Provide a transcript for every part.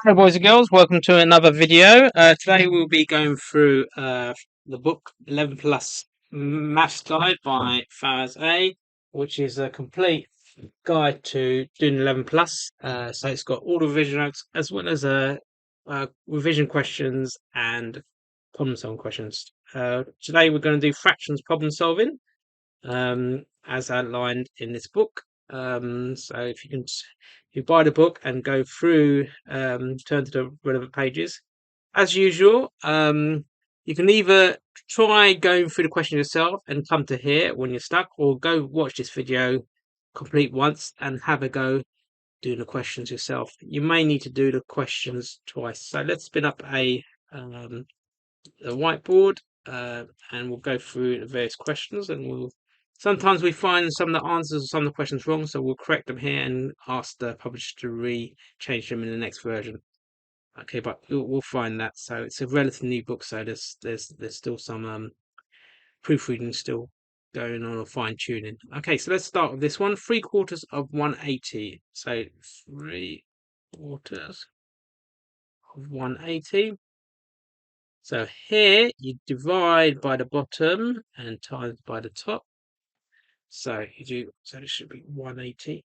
Hello boys and girls, welcome to another video. Today we'll be going through the book 11 Plus Maths Guide by Faraz A, which is a complete guide to doing 11 Plus. So it's got all the revision notes as well as revision questions and problem solving questions. Today we're going to do fractions problem solving as outlined in this book. So if you buy the book and go through, turn to the relevant pages, as usual, you can either try going through the question yourself and come to here when you're stuck, or go watch this video complete once and have a go doing the questions yourself. You may need to do the questions twice. So let's spin up a whiteboard, and we'll go through the various questions, and sometimes we find some of the answers or some of the questions wrong, so we'll correct them here and ask the publisher to change them in the next version. Okay, but we'll find that. So it's a relatively new book, so there's still some proofreading still going on, or fine tuning. Okay, so let's start with this one. 3/4 of 180. So 3/4 of 180. So here you divide by the bottom and times by the top. So this should be 180,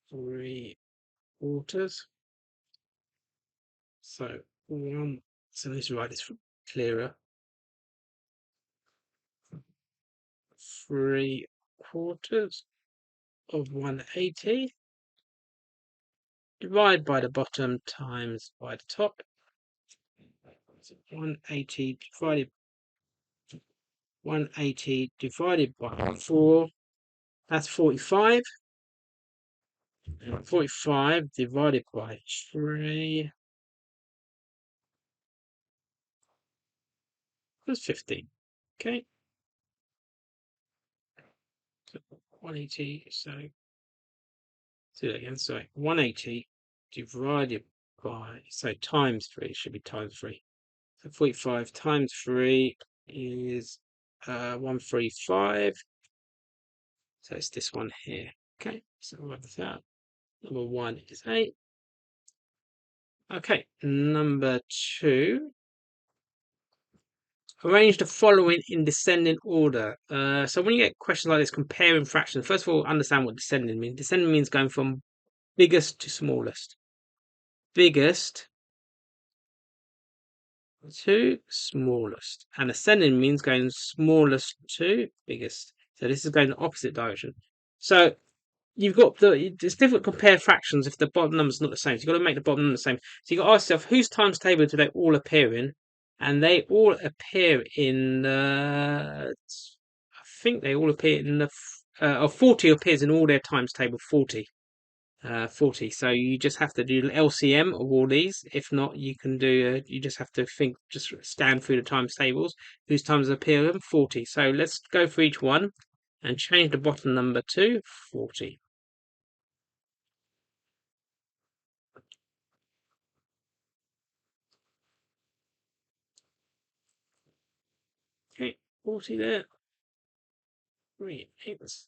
3/4. So let's write this clearer. 3/4 of 180 divide by the bottom times by the top. So 180 divided by 4, that's 45. And 45 divided by 3, that's 15. Okay. So 180, so do that again. So 180 divided by, so times 3, should be times 3. So 45 times 3 is 135. So it's this one here. Okay, so we'll work this out. Number 1 is 8. Okay, number 2. Arrange the following in descending order. So when you get questions like this, comparing fractions, first of all, understand what descending means. Descending means going from biggest to smallest. Biggest to smallest. And ascending means going smallest to biggest. So this is going the opposite direction. So you've got it's difficult to compare fractions if the bottom number's not the same. So you've got to make the bottom number the same. So you've got to ask yourself, whose times table do they all appear in? And they all appear in I think they all appear in or 40 appears in all their times table, 40. 40. So you just have to do LCM of all these. If not, you can do, you just have to just scan through the times tables, whose times appear in 40. So let's go for each one and change the bottom number to 40. Okay, 40 there. 3/8.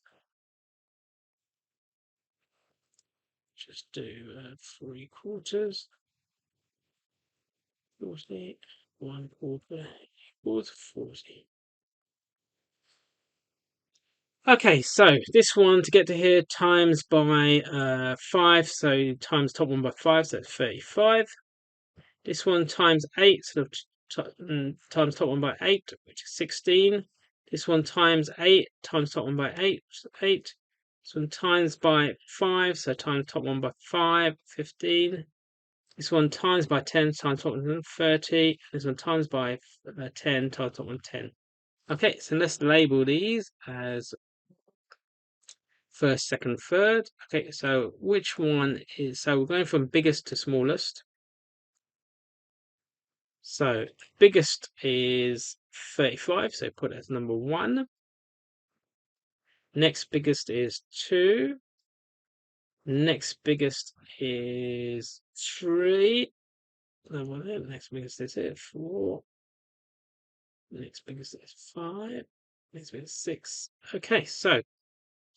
Just do 3/4. 40. 1/4 equals 40. Okay, so this one to get to here times by 5, so times top one by 5, so it's 35. This one times 8, so times top one by 8, which is 16. This one times 8, times top one by 8, 8. This one times by 5, so times top one by 5, 15. This one times by 10, times top one 30. This one times by 10, times top one 10. Okay, so let's label these as first, second, third. Okay, so which one is, so we're going from biggest to smallest. So biggest is 35, so put it as number 1. Next biggest is 2. Next biggest is 3. Next biggest is 4. Next biggest is 5. Next biggest is 6. Okay, so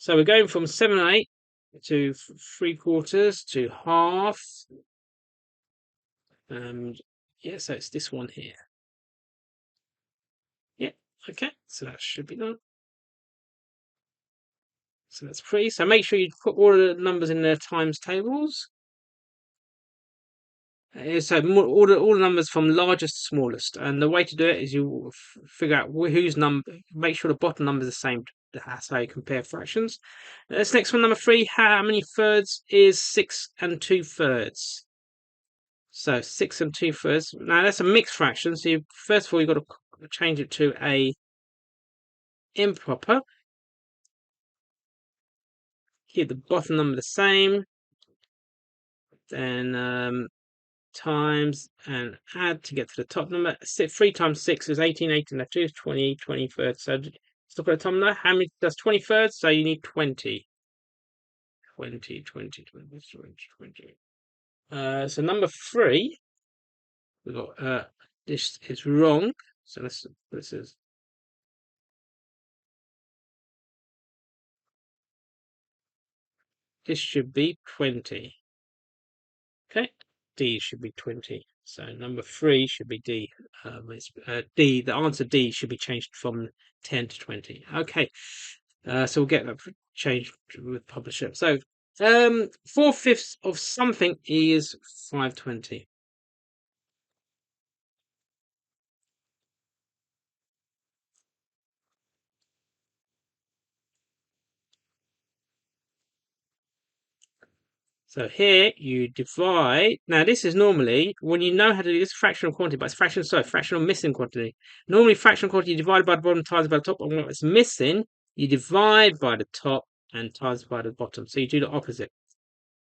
we're going from 7 and 8 to 3/4 to half Yeah, so it's this one here. Yeah, okay, so that should be done. So that's free. So make sure you put all the numbers in their times tables. So all the numbers from largest to smallest, and the way to do it is you figure out whose number. Make sure the bottom number is the same. That's how you compare fractions. This next one, number 3. How many thirds is 6 2/3? So 6 2/3. Now that's a mixed fraction. So first of all, you've got to change it to a improper. Keep the bottom number the same. Then times and add to get to the top number. 3 times 6 is 18. 18 left 2 is 20. 20/3. So let's look at the top number. How many does 20/3? So you need 20. 20, 20, 20, 20, 20. So number 3, we got this is wrong. So this is this should be 20. Okay, D should be 20. So number 3 should be D. D. The answer D should be changed from 10 to 20. Okay, so we'll get that changed with publisher. So 4/5 of something is 520. So here you divide. Now this is normally when you know how to do this fractional quantity, but it's fractional missing quantity. Normally fractional quantity divided by the bottom times by the top, and what is missing you divide by the top and times by the bottom. So you do the opposite.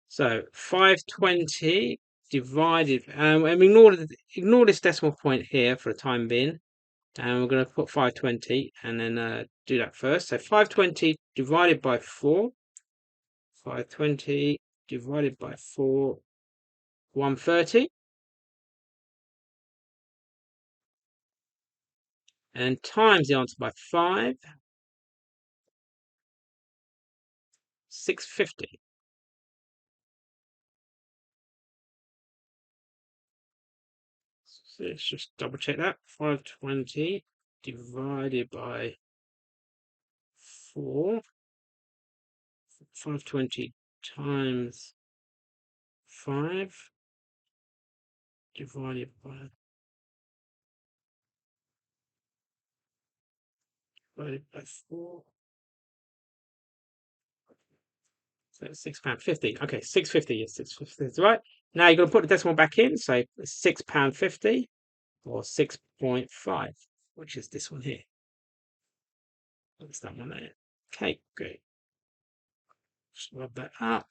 So 520 divided, and ignore this decimal point here for the time being, and we're going to put 520 and then do that first. So 520 divided by 4. 520 divided by 4, 130. And times the answer by 5, 650. So let's just double check that. 520 divided by 4. 520 times 5 divided by 4. So it's £6.50. Okay, 650. Yes, 650 is right. Now you're going to put the decimal back in. So £6.50 or 6.5, which is this one here. That's that one there. Okay, great. Just rub that up.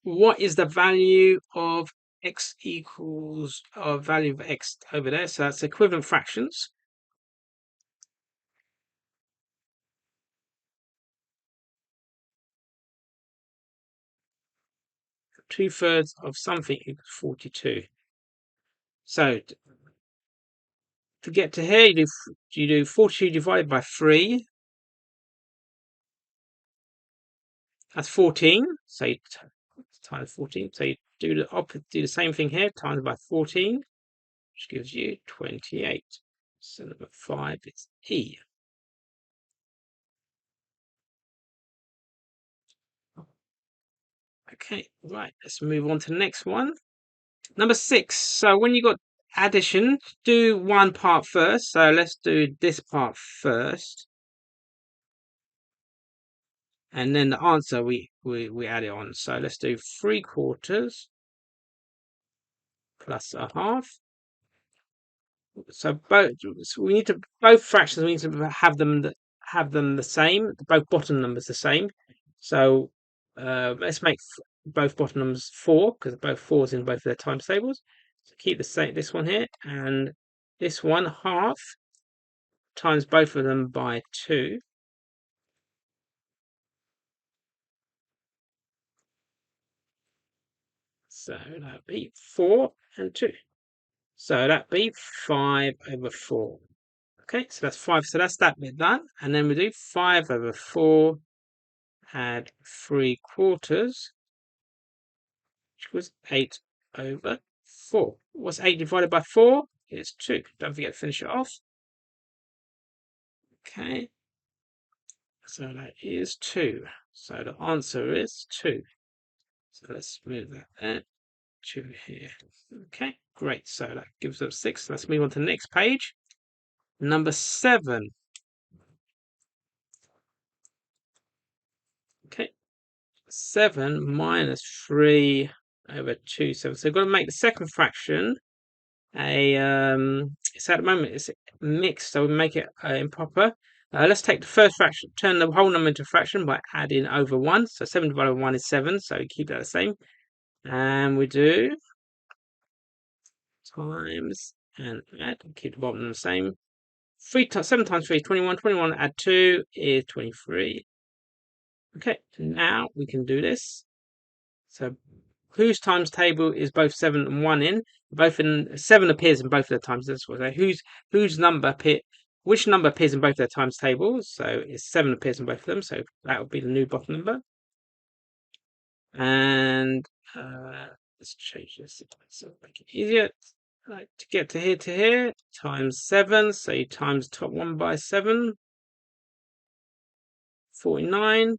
What is the value of x equals value of x over there? So that's equivalent fractions. Two-thirds of something equals 42. So to get to here, you do 42 divided by 3. That's 14. So you times 14. So you do the same thing here, times by 14, which gives you 28. So number 5 is E. Okay, right. Let's move on to the next one. Number 6. So when you got addition, do one part first. So let's do this part first. And then the answer we add it on. So let's do 3/4 plus a half. So we need to both fractions we need to have them the same. Both bottom numbers the same. So let's make both bottom numbers 4 because both 4's in both of their times tables. So keep the same this one here and this one half times both of them by 2. So that'd be 4 and 2. So that'd be 5/4. Okay, so that's 5. So that's that bit done. And then we do 5/4 add 3/4 equals 8 over 4. What's 8 divided by 4? It's 2. Don't forget to finish it off. Okay. So that is 2. So the answer is 2. So let's move that there to here. Okay, great. So that gives us 6. Let's move on to the next page. Number 7. Okay. 7 minus 3 over 2, 7. So we've got to make the second fraction it's at the moment it's mixed, so we make it improper. Let's take the first fraction, turn the whole number into a fraction by adding over 1. So 7 divided by 1 is 7, so we keep that the same. And we do times and add, keep the bottom the same. 7 times 3 is 21. 21 add 2 is 23. Okay, now we can do this. So whose times table is both 7 and 1 in? Both in 7 appears in both of their times. That's what I say. Which number appears in both their times tables? So it's 7 appears in both of them. So that would be the new bottom number. And let's change this so make it easier. Like to get to here times 7. So you times top one by 7. 49.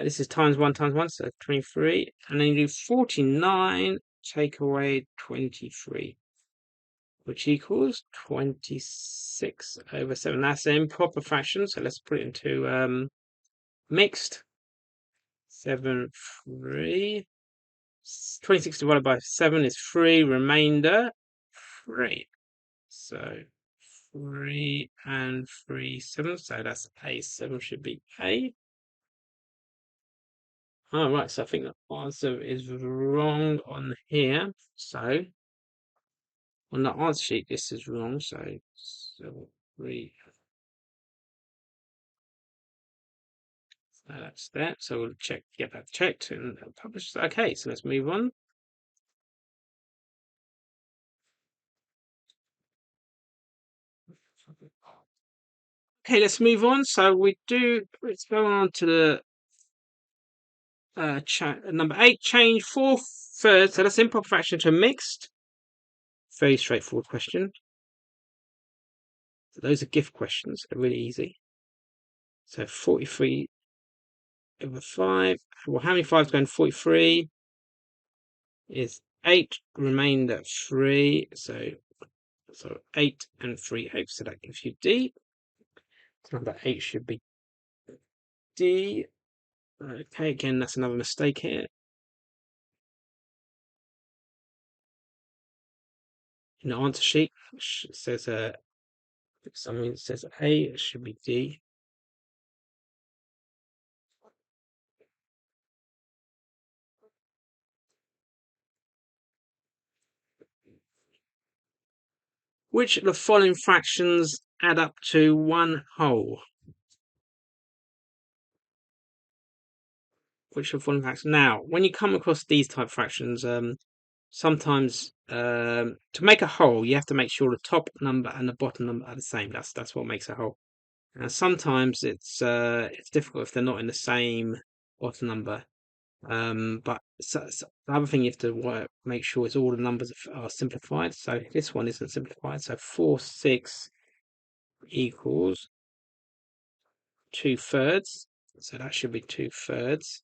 This is times 1 times 1, so 23. And then you do 49, take away 23, which equals 26 over 7. That's an improper fraction, so let's put it into mixed. 7, 3. 26 divided by 7 is 3, remainder 3. So 3 and 3, 7. So that's A. 7 should be A. Oh, right, so I think the answer is wrong on here. So on the answer sheet, this is wrong. So 3. So that's that. So we'll get that checked and published. Okay, so let's move on. Okay, let's move on. So let's go on to the number 8, change 4/3. So that's improper fraction to mixed. Very straightforward question. So those are gift questions. They're really easy. So 43 over 5. Well, how many 5s going 43? Is 8, remainder 3. So 8 and 3/8. So that gives you D. So number 8 should be D. Okay, again, that's another mistake here. In the answer sheet, it says something that says A, it should be D. Which of the following fractions add up to 1 whole? Which of the following fractions? Now, when you come across these type of fractions, sometimes to make a whole, you have to make sure the top number and the bottom number are the same. That's what makes a whole. And sometimes it's difficult if they're not in the same bottom number. But the other thing you have to make sure is all the numbers are simplified. So this one isn't simplified. So 4, 6 equals 2/3. So that should be 2/3.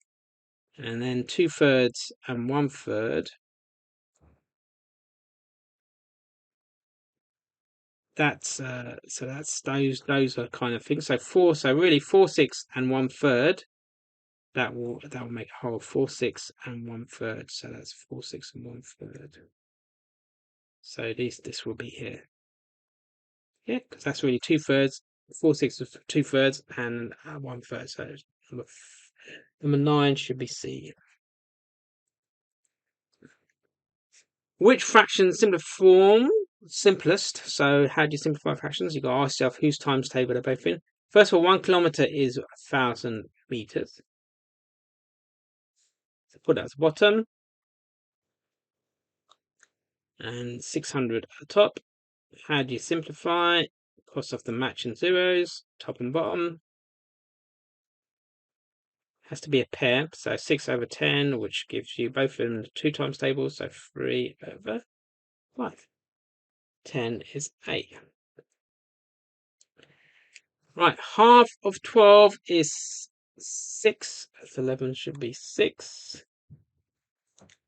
And then 2/3 and 1/3. That's those are kind of things. So 4. So really 4, 6 and 1/3. That will make a whole 4, 6 and 1/3. So that's 4, 6 and 1/3. So this will be here. Yeah, because that's really 2/3. 4, 6 is 2/3 and 1/3. So number 9 should be C. Which fraction simplest? So how do you simplify fractions? You've got to ask yourself whose times table they're both in. First of all, 1 kilometer is 1,000 meters. So put that at the bottom. And 600 at the top. How do you simplify? Cross off the matching zeros, top and bottom. has to be a pair. So 6 over 10, which gives you both of them the 2 times table. So 3 over 5. 10 is 8. Right, half of 12 is 6. That's 11 should be 6.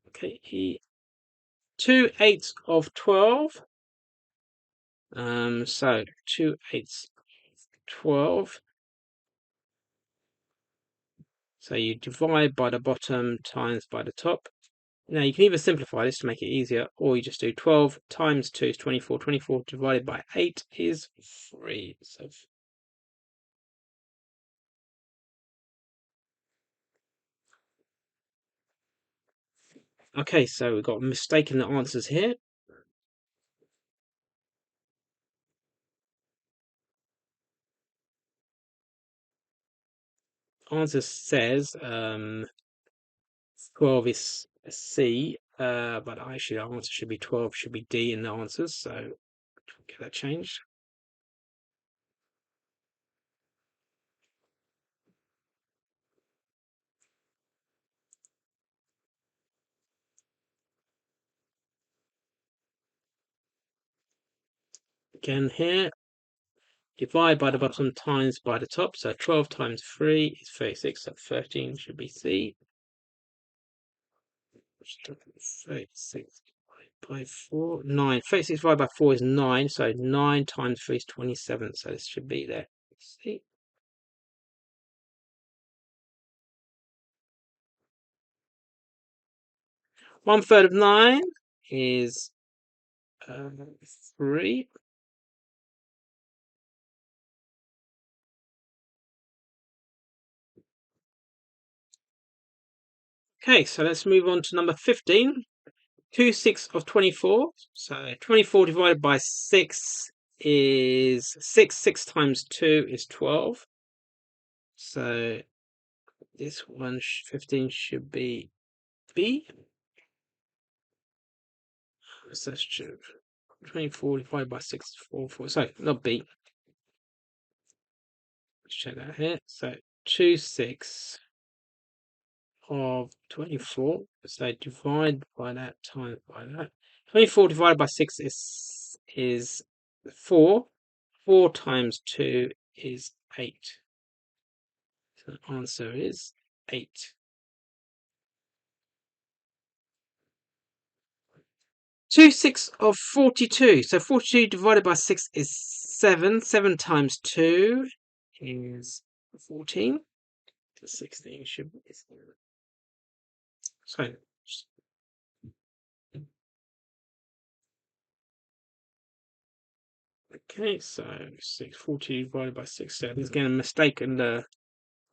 Okay, 2/8 of 12. So 2/8 of 12. So you divide by the bottom times by the top. Now you can either simplify this to make it easier, or you just do 12 times 2 is 24. 24 divided by 8 is 3. So okay, so we've got mistaken answers here. Answer says 12 is C, but actually our answer should be 12, should be D in the answers, so get that changed. Again here, divide by the bottom times by the top, so 12 times 3 is 36, so 13 should be C. 36 by 4, 9. 36 divided by 4 is 9, so 9 times 3 is 27, so this should be there. See? One third of 9 is 3. Okay, so let's move on to number 15. 2/6 of 24. So 24 divided by 6 is 6. 6 times 2 is 12. So this one, 15, should be B. So that's true. 24 divided by 6 is 4. 4. Sorry, not B. Let's check that here. So 2/6 of 24. So divide by that times by that. 24 divided by 6 is 4. 4 times 2 is 8. So the answer is 8. 2/6 of 42. So 42 divided by 6 is 7. 7 times 2 is 14. 16 should be. So okay, so 640 divided by 6. So there's again a mistake in the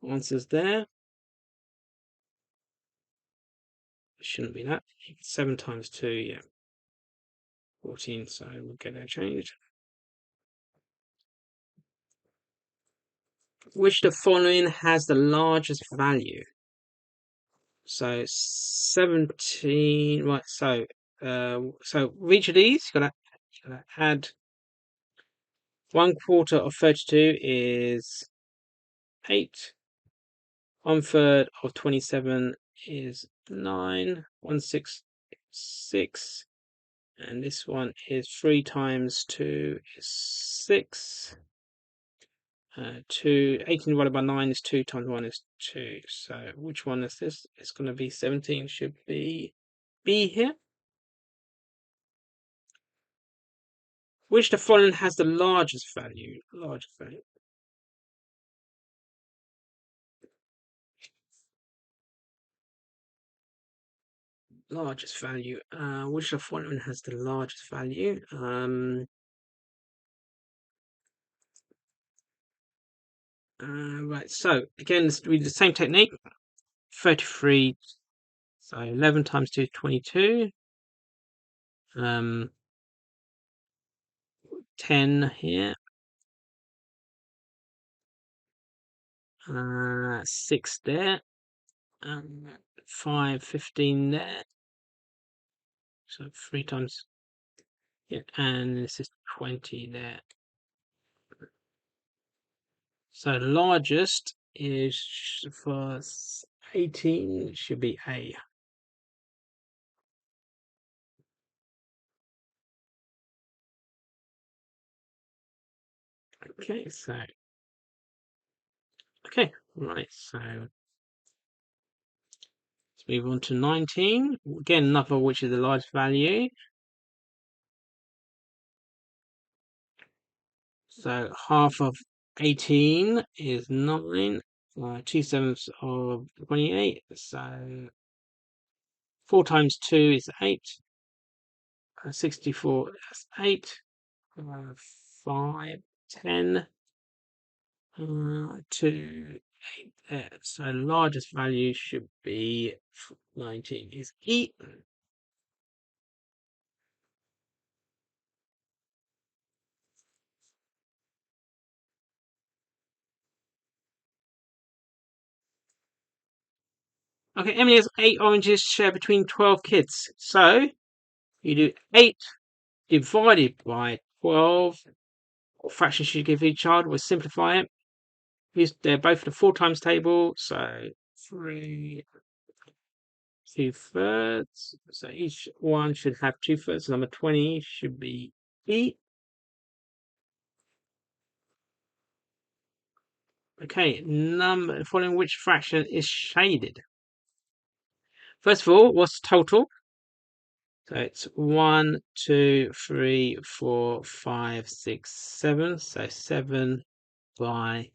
answers there. It shouldn't be that. 7 times 2, yeah. 14, so we'll get that changed. Which the following has the largest value? So 17, right, so each of these, you've got to add 1/4 of 32 is 8. 1/3 of 27 is 9. 1/6 is 6. And this one is 3 times 2 is 6. 18 divided by 9 is 2 times 1 is 2. So which one is this? It's going to be 17, should be B here. Which the following has the largest value? Largest value. Largest value. Which the following has the largest value? Right. So again, let's read the same technique. 33. So 11 times 2 is 22. 10 here. 6 there. 5, 15 there. So 3 times. Yeah, and this is 20 there. So largest is for 18 should be A. Okay, so right. So let's move on to 19. Again, another which is the large value. So half of 18 is 9. 2/7 of 28. So 4 times 2 is 8. 64, that's 8. 5, 10. 2, 8 there. So largest value should be 19 is E. Okay, Emily has 8 oranges shared between 12 kids. So you do 8 divided by 12. What fraction should you give each child? We'll simplify it. They're both in the 4 times table. So 3 2/3. So each one should have 2/3. Number 20 should be E. Okay, number following which fraction is shaded? First of all, what's the total? So it's 1, 2, 3, 4, 5, 6, 7. So 7 by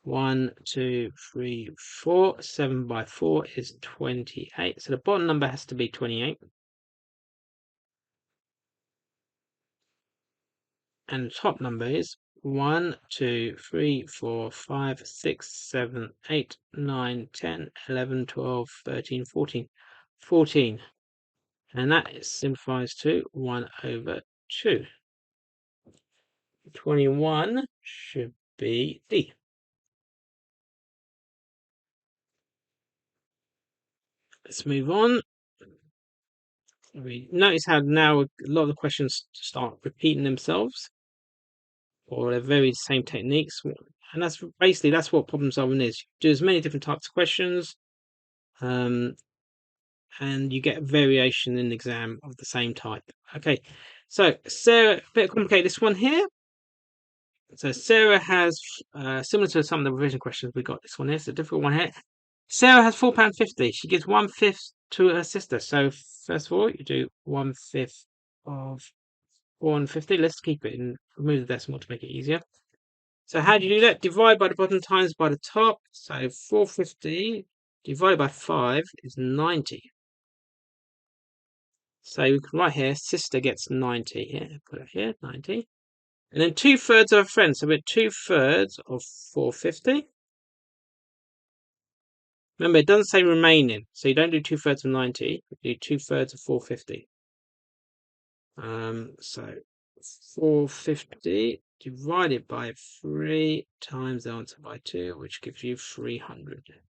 1, 2, 3, 4. 7 by 4 is 28. So the bottom number has to be 28. And the top number is 1, 2, 3, 4, 5, 6, 7, 8, 9, 10, 11, 12, 13, 14. 14. And that simplifies to 1/2. 21 should be D. Let's move on. We notice how now a lot of the questions start repeating themselves, or they're very same techniques. And that's basically what problem solving is. You do as many different types of questions, and you get variation in the exam of the same type. Okay, so Sarah, a bit complicated this one here. So Sarah has, similar to some of the revision questions we got, this one here, it's a difficult one here. Sarah has £4.50. She gives 1/5 to her sister. So first of all, you do 1/5 of 450. Let's keep it and remove the decimal to make it easier. So how do you do that? Divide by the bottom times by the top. So 450 divided by 5 is 90. So we can write here, sister gets 90 here. Put it here, 90. And then 2/3 of a friend. So we're 2/3 of 450. Remember, it doesn't say remaining. So you don't do 2/3 of 90. You do 2/3 of 450. So 450 divided by 3 times the answer by 2, which gives you 300.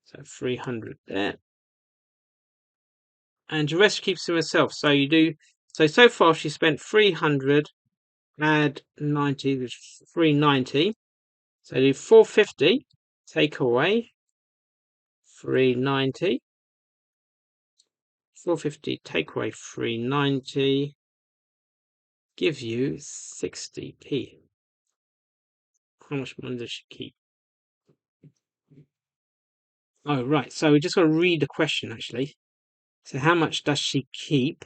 So 300 there. And the rest keeps to herself. So you do, so far she spent 300, add 90, which is 390. So do 450, take away 390. 450, take away 390, gives you 60p. How much money does she keep? Oh, right. So we just got to read the question, actually. So how much does she keep?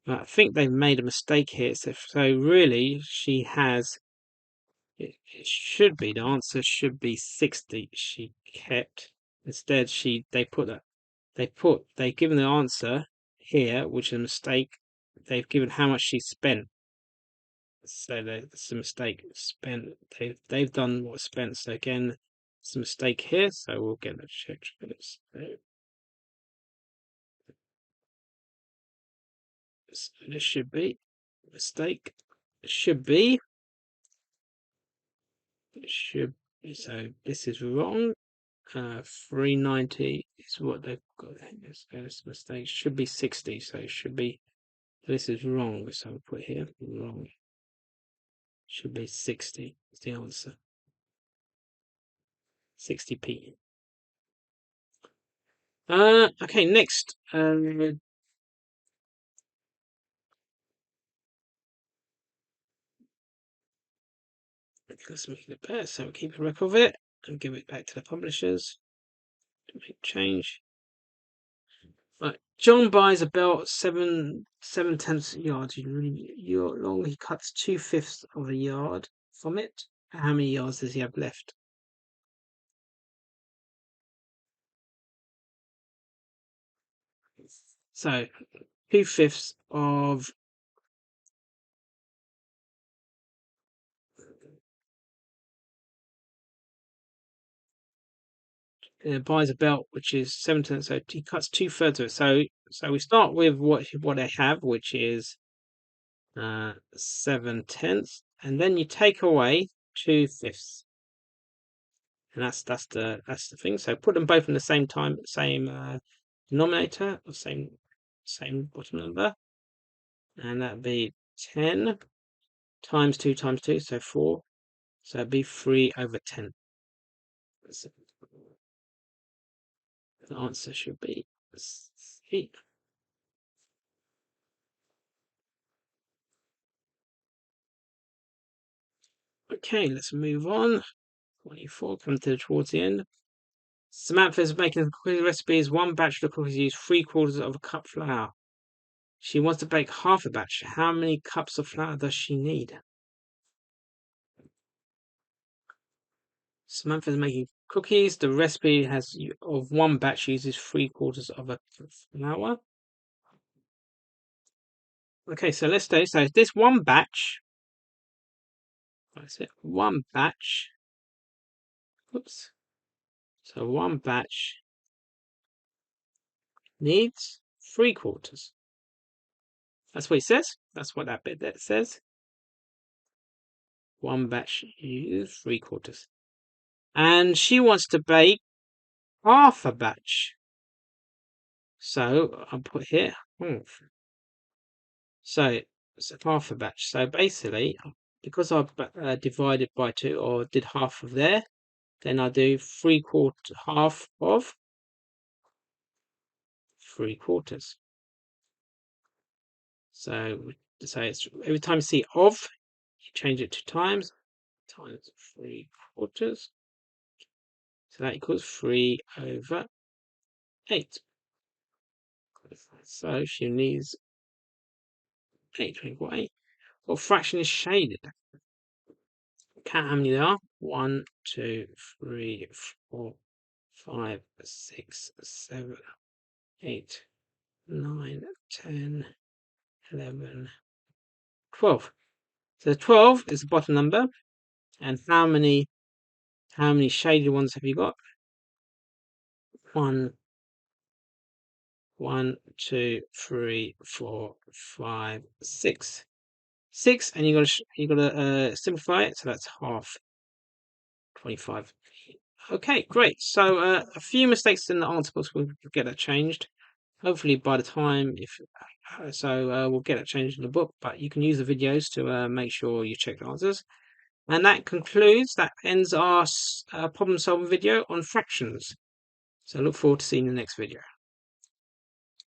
I think they've made a mistake here. So really, she has, it should be, the answer should be 60 she kept. Instead, they've given the answer here, which is a mistake. They've given how much she spent. So that's a mistake. Spent. They've done what spent. So again, it's a mistake here. So we'll get that checked. This should be mistake. It should be. It should. So this is wrong. 390 is what they've got. This mistake should be 60. So it should be. This is wrong. So I'll put here wrong. Should be 60. Is the answer. 60p. Okay, next. Let's make it better. So keep a record of it and give it back to the publishers to make change. Right. John buys a belt 7/10 yards long. He cuts 2/5 of a yard from it. How many yards does he have left? So 2/5 of buys a belt which is 7/10. So he cuts 2/3 of it. So we start with what I have, which is 7/10, and then you take away 2/5, and that's the thing. So put them both in the same denominator, or same bottom number, and that'd be 10 times 2 times 2, so 4. So it'd be 3/10. So the answer should be C. Okay, let's move on. 24, coming towards the end. Samantha's making the cookie recipes. One batch of the cookies use 3/4 of a cup flour. She wants to bake half a batch. How many cups of flour does she need? Samantha's making cookies. The recipe of one batch uses 3/4 of a cup of flour. Okay, so let's say this one batch. That's it. One batch. Oops. So one batch needs 3/4. That's what it says. That's what that bit that says. One batch uses 3/4. And she wants to bake half a batch. So I'll put here half. So it's half a batch. So basically, because I've divided by 2 or did half of there, then I do 3/4 half of 3/4. So it's every time you see of, you change it to times 3/4. So that equals 3/8. So she needs 8. What fraction is shaded? Count how many there are. 1, 2, 3, 4, 5, 6, 7, 8, 9, 10, 11, 12. So 12 is the bottom number. And how many shaded ones have you got? 1, 2, 3, 4, 5, 6. 6, and you gotta simplify it, so that's half. 25. Okay, great. So a few mistakes in the answer books. We'll get that changed. Hopefully by the time we'll get it changed in the book. But you can use the videos to make sure you check the answers. And that ends our problem solving video on fractions. So I look forward to seeing you in the next video.